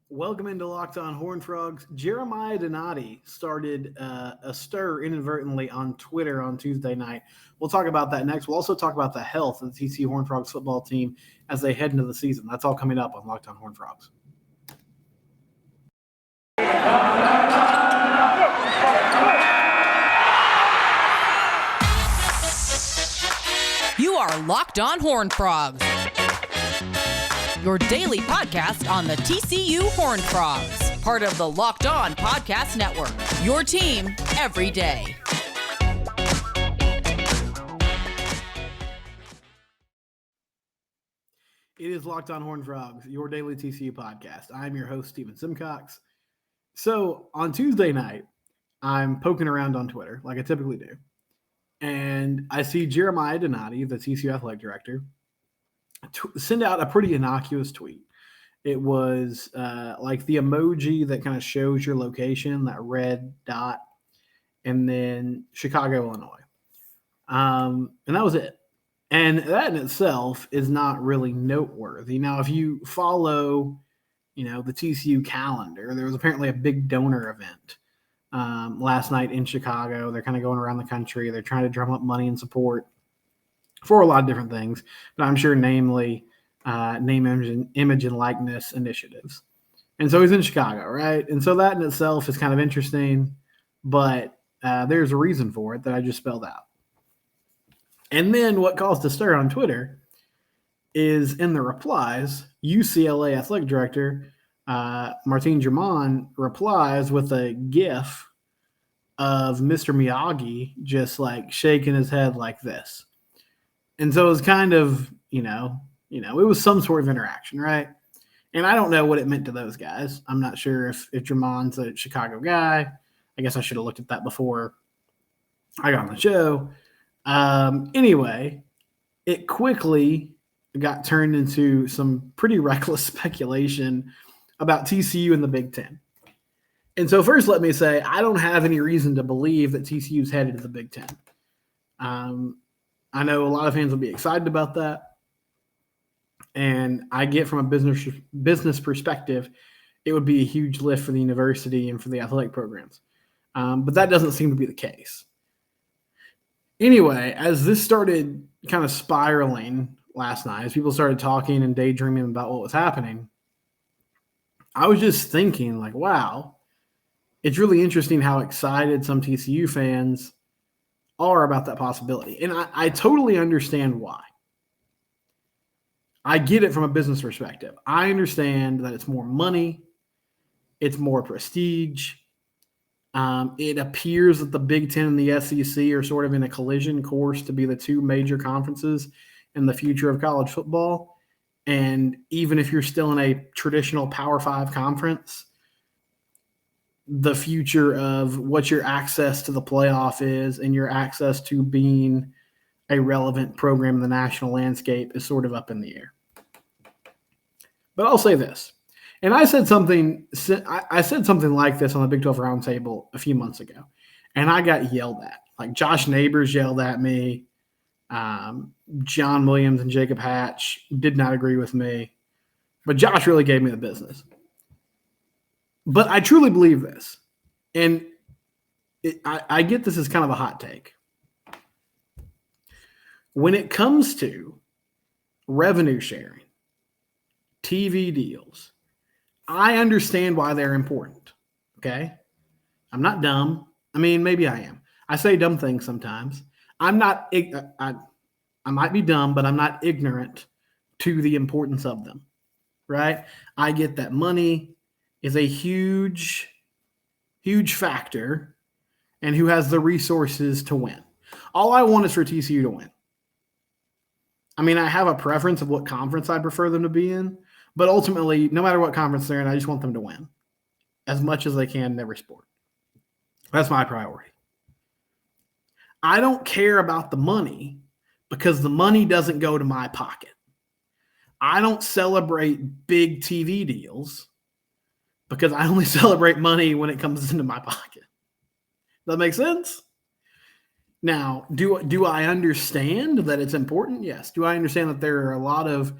Welcome into Locked On Horned Frogs. Jeremiah Donati started a stir inadvertently on Twitter on Tuesday night. We'll talk about that next. We'll also talk about the health of the TCU Horned Frogs football team as they head into the season. That's all coming up on Locked On Horned Frogs. You are Locked On Horned Frogs, your daily podcast on the TCU Horned Frogs, part of the Locked On Podcast Network, your team every day. It is Locked On Horned Frogs, your daily TCU podcast. I'm your host, Steven Simcox. So on Tuesday night, I'm poking around on Twitter like I typically do, and I see Jeremiah Donati, the TCU athletic director, send out a pretty innocuous tweet. It was like the emoji that kind of shows your location, that red dot, and then Chicago, Illinois. And that was it. And that in itself is not really noteworthy. Now, if you follow, the TCU calendar, there was apparently a big donor event last night in Chicago. They're kind of going around the country. They're trying to drum up money and support for a lot of different things, but I'm sure namely name, image, and likeness initiatives. And so he's in Chicago, right? And so that in itself is kind of interesting, but there's a reason for it that I just spelled out. And then what caused a stir on Twitter is in the replies, UCLA athletic director Martin German replies with a GIF of Mr. Miyagi just like shaking his head like this. And so it was kind of, it was some sort of interaction, right? And I don't know what it meant to those guys. I'm not sure if German's a Chicago guy. I guess I should have looked at that before I got on the show. Anyway, it quickly got turned into some pretty reckless speculation about TCU and the Big Ten. And so first, let me say, I don't have any reason to believe that TCU is headed to the Big Ten. I know a lot of fans will be excited about that. And I get from a business perspective, it would be a huge lift for the university and for the athletic programs. But that doesn't seem to be the case. Anyway, as this started kind of spiraling last night, as people started talking and daydreaming about what was happening, I was just thinking like, wow, it's really interesting how excited some TCU fans are about that possibility. And I totally understand why. I get it from a business perspective. I understand that it's more money. It's more prestige. It appears that the Big Ten and the SEC are sort of in a collision course to be the two major conferences in the future of college football. And even if you're still in a traditional Power 5 conference, the future of what your access to the playoff is and your access to being a relevant program in the national landscape is sort of up in the air. But I'll say this, and I said something like this on the Big 12 Roundtable a few months ago, and I got yelled at. Like Josh Neighbors yelled at me. John Williams and Jacob Hatch did not agree with me, but Josh really gave me the business. But I truly believe this, and I get this as kind of a hot take. When it comes to revenue sharing, TV deals, I understand why they're important, okay? I'm not dumb. I mean, maybe I am. I say dumb things sometimes. I might be dumb, but I'm not ignorant to the importance of them, right? I get that money is a huge, huge factor and who has the resources to win. All I want is for TCU to win. I mean, I have a preference of what conference I prefer them to be in, but ultimately, no matter what conference they're in, I just want them to win as much as they can in every sport. That's my priority. I don't care about the money because the money doesn't go to my pocket. I don't celebrate big TV deals because I only celebrate money when it comes into my pocket. Does that make sense? Now, do I understand that it's important? Yes. Do I understand that there are a lot of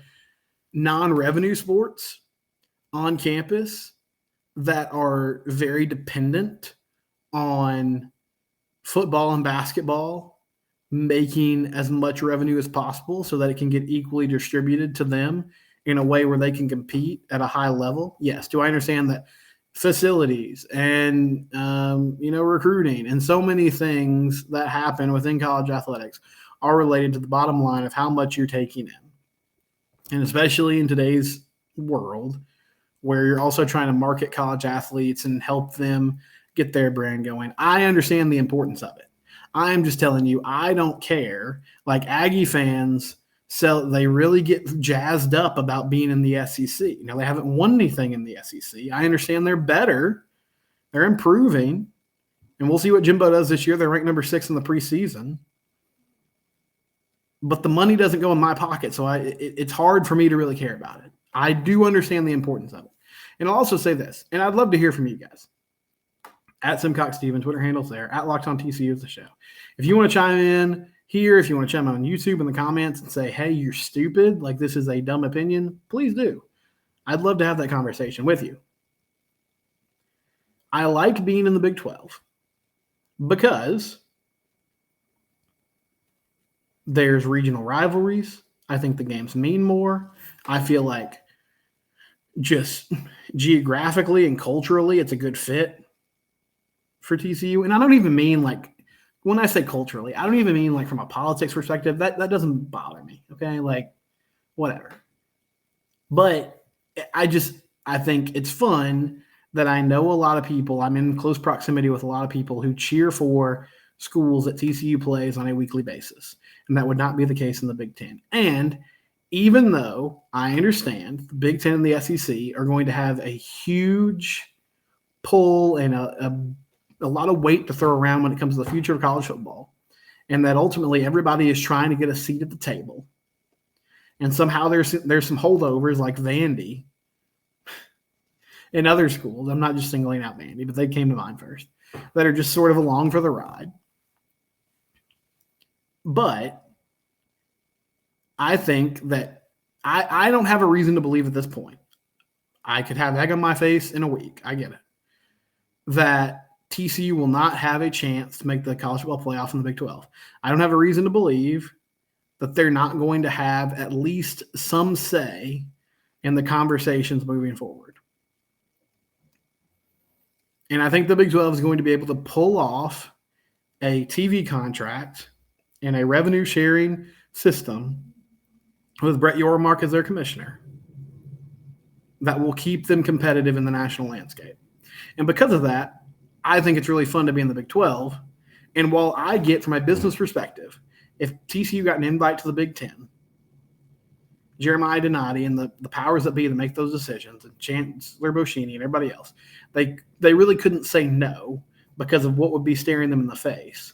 non-revenue sports on campus that are very dependent on football and basketball making as much revenue as possible so that it can get equally distributed to them in a way where they can compete at a high level. Yes. Do I understand that facilities and, recruiting and so many things that happen within college athletics are related to the bottom line of how much you're taking in. And especially in today's world, where you're also trying to market college athletes and help them get their brand going. I understand the importance of it. I'm just telling you, I don't care. Like Aggie fans, they really get jazzed up about being in the SEC. Now, they haven't won anything in the SEC. I understand they're better. They're improving. And we'll see what Jimbo does this year. They're ranked number 6 in the preseason. But the money doesn't go in my pocket, so it's hard for me to really care about it. I do understand the importance of it. And I'll also say this, and I'd love to hear from you guys. At Simcox Steven, Twitter handle's there. At Locked On TCU is the show. If you want to chime in here, if you want to chime in on YouTube in the comments and say, hey, you're stupid, like this is a dumb opinion, please do. I'd love to have that conversation with you. I like being in the Big 12 because there's regional rivalries. I think the games mean more. I feel like just geographically and culturally, it's a good fit for TCU. And I don't even mean like, when I say culturally, I don't even mean like from a politics perspective. That doesn't bother me. Okay. Like whatever. But I think it's fun that I know a lot of people, I'm in close proximity with a lot of people who cheer for schools that TCU plays on a weekly basis. And that would not be the case in the Big Ten. And even though I understand the Big Ten and the SEC are going to have a huge pull and a lot of weight to throw around when it comes to the future of college football, and that ultimately everybody is trying to get a seat at the table, and somehow there's some holdovers like Vandy and other schools, I'm not just singling out Vandy, but they came to mind first, that are just sort of along for the ride. But I think that I don't have a reason to believe at this point. I could have egg on my face in a week. I get it. That TCU will not have a chance to make the college football playoff in the Big 12. I don't have a reason to believe that they're not going to have at least some say in the conversations moving forward. And I think the Big 12 is going to be able to pull off a TV contract and a revenue sharing system with Brett Yormark as their commissioner that will keep them competitive in the national landscape. And because of that, I think it's really fun to be in the Big 12. And while I get, from a business perspective, if TCU got an invite to the Big 10, Jeremiah Donati and the powers that be that make those decisions, and Chancellor Boschini and everybody else, they really couldn't say no because of what would be staring them in the face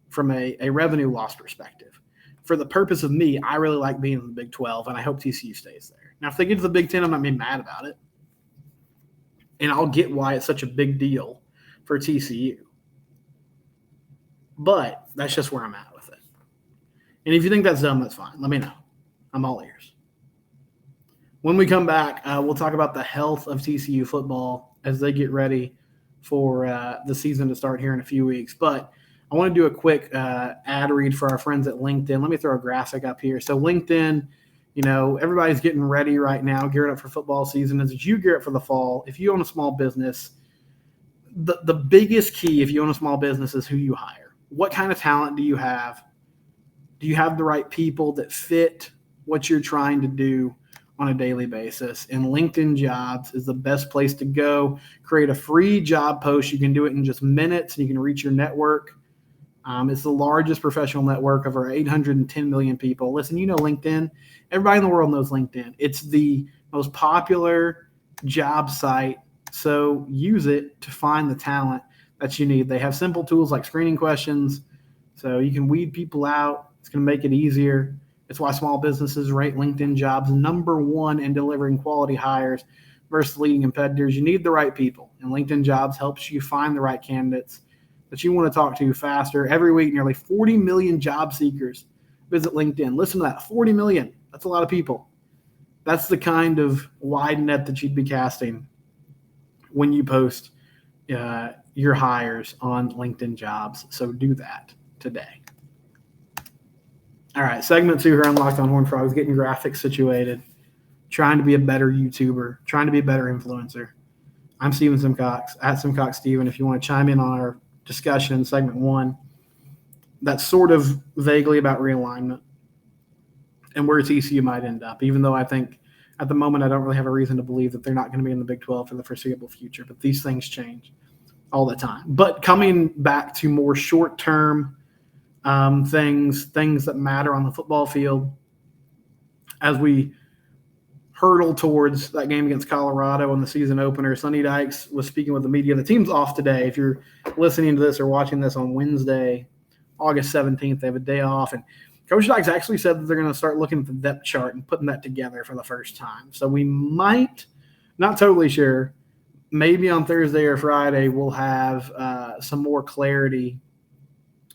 from a revenue loss perspective. For the purpose of me, I really like being in the Big 12, and I hope TCU stays there. Now, if they get to the Big 10, I'm not being mad about it. And I'll get why it's such a big deal for TCU. But that's just where I'm at with it. And if you think that's dumb, that's fine. Let me know. I'm all ears. When we come back, we'll talk about the health of TCU football as they get ready for the season to start here in a few weeks. But I want to do a quick ad read for our friends at LinkedIn. Let me throw a graphic up here. So LinkedIn, everybody's getting ready right now, gearing up for football season. As you gear up for the fall, if you own a small business, the biggest key if you own a small business is who you hire. What kind of talent do you have? Do you have the right people that fit what you're trying to do on a daily basis? And LinkedIn Jobs is the best place to go. Create a free job post. You can do it in just minutes, and you can reach your network. It's the largest professional network of over 810 million people. Listen, LinkedIn. Everybody in the world knows LinkedIn. It's the most popular job site, so use it to find the talent that you need. They have simple tools like screening questions, so you can weed people out. It's going to make it easier. It's why small businesses rate LinkedIn Jobs #1 in delivering quality hires versus leading competitors. You need the right people, and LinkedIn Jobs helps you find the right candidates that you want to talk to faster. Every week, nearly 40 million job seekers visit LinkedIn. Listen to that, 40 million. That's a lot of people. That's the kind of wide net that you'd be casting when you post your hires on LinkedIn Jobs. So do that today. All right, segment 2 here on Locked on Horned Frogs, getting graphics situated, trying to be a better YouTuber, trying to be a better influencer. I'm Steven Simcox, at Simcox Steven. If you want to chime in on our discussion in segment 1, that's sort of vaguely about realignment and where TCU might end up, even though I think at the moment I don't really have a reason to believe that they're not going to be in the Big 12 for the foreseeable future, but these things change all the time. But coming back to more short-term things that matter on the football field, as we hurtle towards that game against Colorado in the season opener, Sonny Dykes was speaking with the media. The team's off today. If you're listening to this or watching this on Wednesday, August 17th, they have a day off. And Coach Dykes actually said that they're going to start looking at the depth chart and putting that together for the first time. So we might, not totally sure, maybe on Thursday or Friday we'll have some more clarity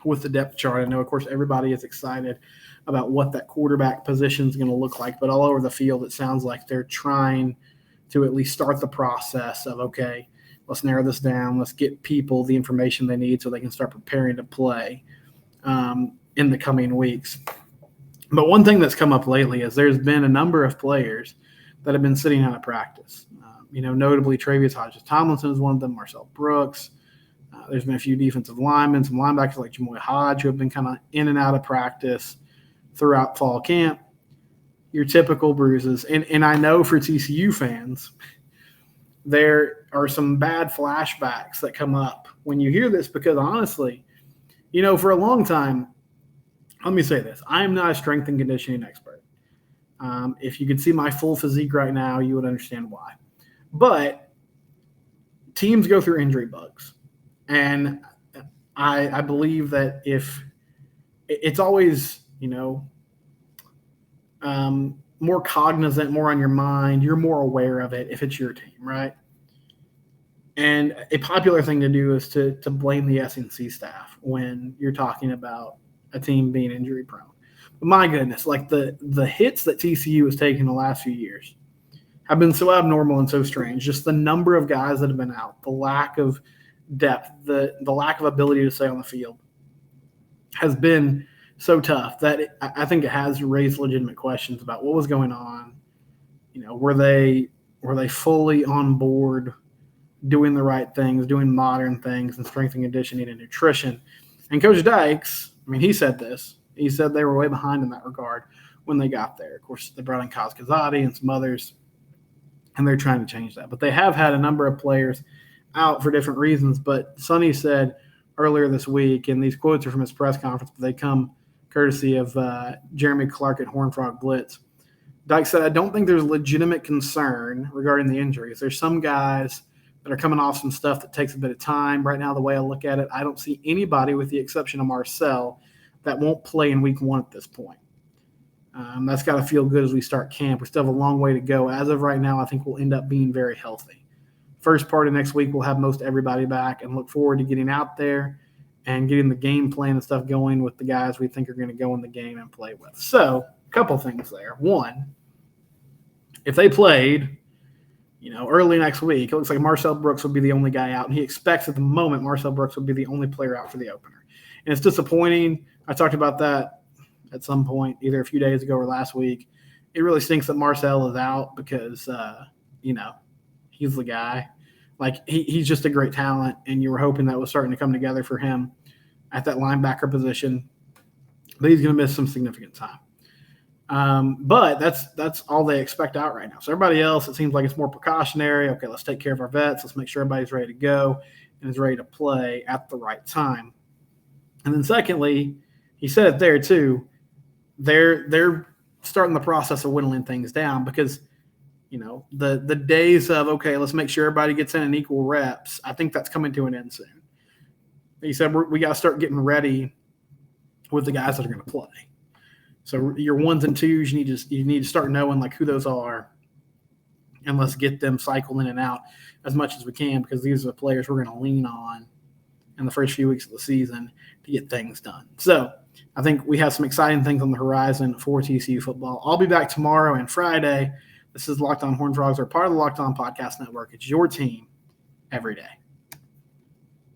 with the depth chart. I know, of course, everybody is excited about what that quarterback position is going to look like, but all over the field it sounds like they're trying to at least start the process of, okay, let's narrow this down. Let's get people the information they need so they can start preparing to play in the coming weeks. But one thing that's come up lately is there's been a number of players that have been sitting out of practice. Notably Travius Hodges-Tomlinson is one of them, Marcel Brooks. There's been a few defensive linemen, some linebackers like Jamoy Hodge who have been kind of in and out of practice throughout fall camp. Your typical bruises. And I know for TCU fans, there are some bad flashbacks that come up when you hear this because honestly, for a long time, let me say this. I am not a strength and conditioning expert. If you could see my full physique right now, you would understand why. But teams go through injury bugs. And I believe that if it's always, more cognizant, more on your mind, you're more aware of it if it's your team, right? And a popular thing to do is to blame the SNC staff when you're talking about a team being injury prone. But my goodness, like the hits that TCU has taken the last few years have been so abnormal and so strange. Just the number of guys that have been out, the lack of depth, the lack of ability to stay on the field has been so tough that I think it has raised legitimate questions about what was going on. Were they fully on board doing the right things, doing modern things and strength and conditioning and nutrition? And Coach Dykes, he said this. He said they were way behind in that regard when they got there. Of course, they brought in Kaz Kazadi and some others, and they're trying to change that. But they have had a number of players out for different reasons. But Sonny said earlier this week, and these quotes are from his press conference, but they come courtesy of Jeremy Clark at Horned Frog Blitz. Dykes said, I don't think there's legitimate concern regarding the injuries. There's some guys that are coming off some stuff that takes a bit of time. Right now, the way I look at it, I don't see anybody with the exception of Marcel that won't play in week 1 at this point. That's got to feel good as we start camp. We still have a long way to go. As of right now, I think we'll end up being very healthy. First part of next week, we'll have most everybody back and look forward to getting out there and getting the game plan and stuff going with the guys we think are going to go in the game and play with. So a couple things there. One, if they played, early next week, it looks like Marcel Brooks would be the only guy out. And he expects at the moment Marcel Brooks would be the only player out for the opener. And it's disappointing. I talked about that at some point, either a few days ago or last week. It really stinks that Marcel is out because, he's the guy. Like, he's just a great talent, and you were hoping that was starting to come together for him at that linebacker position. But he's going to miss some significant time. But that's all they expect out right now. So everybody else, it seems like it's more precautionary. Okay, let's take care of our vets. Let's make sure everybody's ready to go and is ready to play at the right time. And then secondly, he said it there too, they're starting the process of whittling things down because, the days of, okay, let's make sure everybody gets in equal reps, I think that's coming to an end soon. He said we got to start getting ready with the guys that are going to play. So your 1s and 2s, you need to start knowing like who those are, and let's get them cycled in and out as much as we can because these are the players we're going to lean on in the first few weeks of the season to get things done. So I think we have some exciting things on the horizon for TCU football. I'll be back tomorrow and Friday. This is Locked On Horned Frogs. We're part of the Locked On Podcast Network. It's your team every day.